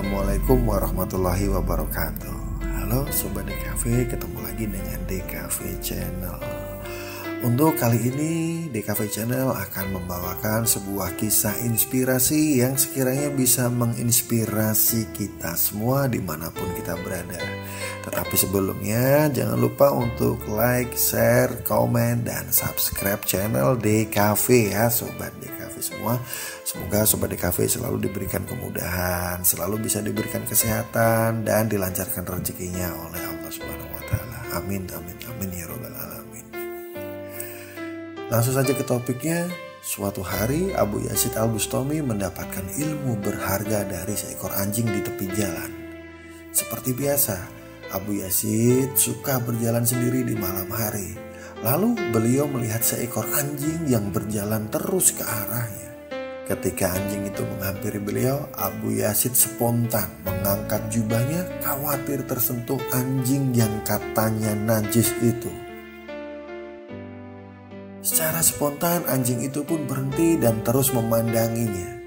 Assalamualaikum warahmatullahi wabarakatuh. Halo Sobat DKV, ketemu lagi dengan DKV Channel. Untuk kali ini DKV Channel akan membawakan sebuah kisah inspirasi yang sekiranya bisa menginspirasi kita semua dimanapun kita berada. Tetapi sebelumnya jangan lupa untuk like, share, komen, dan subscribe channel DKV ya Sobat DKV semua. Semoga Sobat DKV selalu diberikan kemudahan, selalu bisa diberikan kesehatan, dan dilancarkan rezekinya oleh Allah Subhanahu wa Ta'ala. Amin, amin, amin ya Rabbal Alamin. Langsung saja ke topiknya. Suatu hari Abu Yazid Al-Bustami mendapatkan ilmu berharga dari seekor anjing di tepi jalan. Seperti biasa, Abu Yazid suka berjalan sendiri di malam hari. Lalu beliau melihat seekor anjing yang berjalan terus ke arahnya. Ketika anjing itu menghampiri beliau, Abu Yazid spontan mengangkat jubahnya khawatir tersentuh anjing yang katanya najis itu. Secara spontan anjing itu pun berhenti dan terus memandanginya.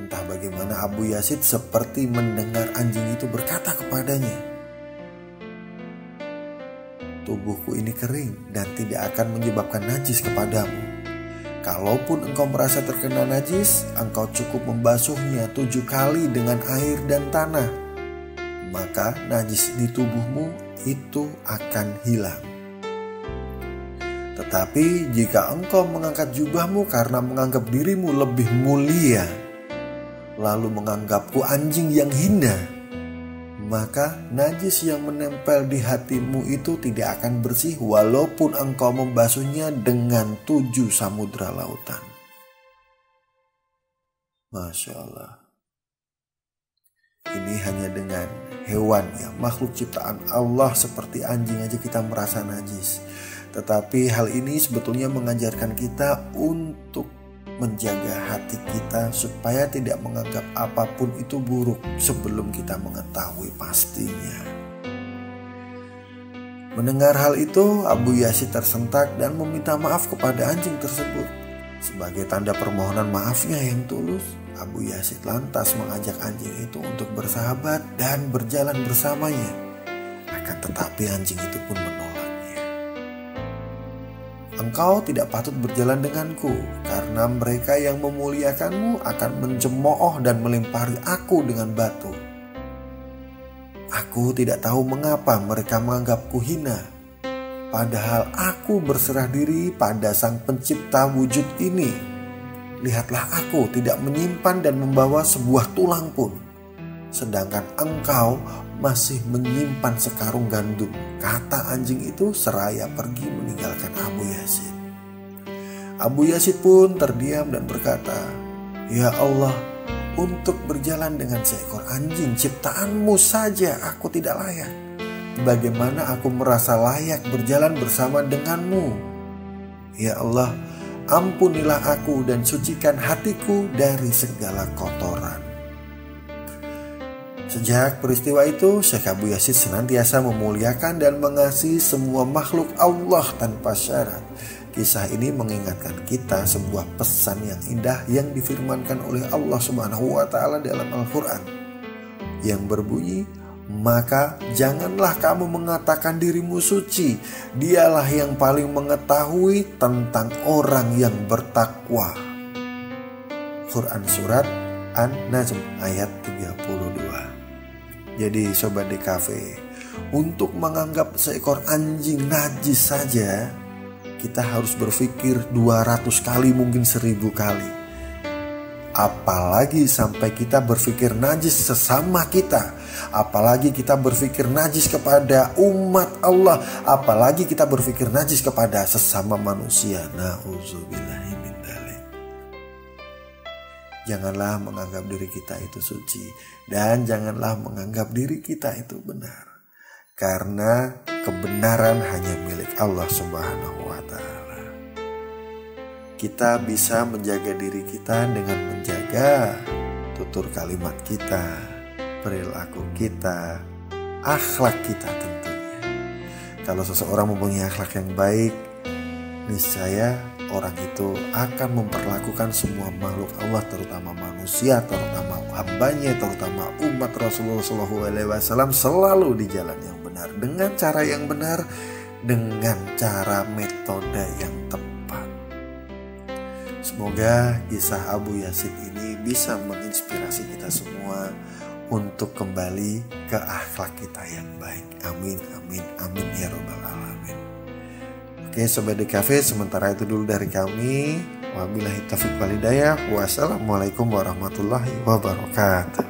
Entah bagaimana Abu Yazid seperti mendengar anjing itu berkata kepadanya, "Tubuhku ini kering dan tidak akan menyebabkan najis kepadamu. Kalaupun engkau merasa terkena najis, engkau cukup membasuhnya 7 kali dengan air dan tanah. Maka najis di tubuhmu itu akan hilang. Tetapi jika engkau mengangkat jubahmu karena menganggap dirimu lebih mulia, lalu menganggapku anjing yang hina, maka najis yang menempel di hatimu itu tidak akan bersih walaupun engkau membasuhnya dengan 7 samudra lautan." Masya Allah. Ini hanya dengan hewan ya, makhluk ciptaan Allah seperti anjing aja kita merasa najis. Tetapi hal ini sebetulnya mengajarkan kita untuk menjaga hati kita supaya tidak menganggap apapun itu buruk sebelum kita mengetahui pastinya. Mendengar hal itu, Abu Yazid tersentak dan meminta maaf kepada anjing tersebut. Sebagai tanda permohonan maafnya yang tulus, Abu Yazid lantas mengajak anjing itu untuk bersahabat dan berjalan bersamanya. Akan tetapi anjing itu pun menolaknya. "Engkau tidak patut berjalan denganku, karena mereka yang memuliakanmu akan mencemooh dan melempari aku dengan batu. Aku tidak tahu mengapa mereka menganggapku hina, padahal aku berserah diri pada Sang Pencipta wujud ini. Lihatlah, aku tidak menyimpan dan membawa sebuah tulang pun, sedangkan engkau masih menyimpan sekarung gandum," kata anjing itu seraya pergi meninggalkan Abu Yazid. Abu Yazid pun terdiam dan berkata, "Ya Allah, untuk berjalan dengan seekor anjing ciptaanmu saja aku tidak layak. Bagaimana aku merasa layak berjalan bersama denganmu? Ya Allah, ampunilah aku dan sucikan hatiku dari segala kotoran." Sejak peristiwa itu, Syekh Abu Yazid senantiasa memuliakan dan mengasihi semua makhluk Allah tanpa syarat. Kisah ini mengingatkan kita sebuah pesan yang indah yang difirmankan oleh Allah Subhanahu wa Ta'ala dalam Al-Quran, yang berbunyi, "Maka janganlah kamu mengatakan dirimu suci, dialah yang paling mengetahui tentang orang yang bertakwa." Quran Surat An-Najm ayat 32. Jadi Sobat DKV, untuk menganggap seekor anjing najis saja, kita harus berpikir 200 kali, mungkin 1000 kali. Apalagi sampai kita berpikir najis sesama kita. Apalagi kita berpikir najis kepada umat Allah. Apalagi kita berpikir najis kepada sesama manusia. Na'udzubillahi min dzalik. Janganlah menganggap diri kita itu suci, dan janganlah menganggap diri kita itu benar, karena kebenaran hanya milik Allah Subhanahu wa Ta'ala. Kita bisa menjaga diri kita dengan menjaga tutur kalimat kita, perilaku kita, akhlak kita tentunya. Kalau seseorang mempunyai akhlak yang baik, niscaya orang itu akan memperlakukan semua makhluk Allah, terutama manusia, terutama hambanya, terutama umat Rasulullah SAW, selalu di jalan yang benar, dengan cara yang benar, dengan cara metode yang tepat. Semoga kisah Abu Yazid ini bisa menginspirasi kita semua untuk kembali ke akhlak kita yang baik. Amin, amin, amin ya robbal alamin. Oke Sobat DKV, sementara itu dulu dari kami. Wabillahi taufiq wal hidayah. Wassalamualaikum warahmatullahi wabarakatuh.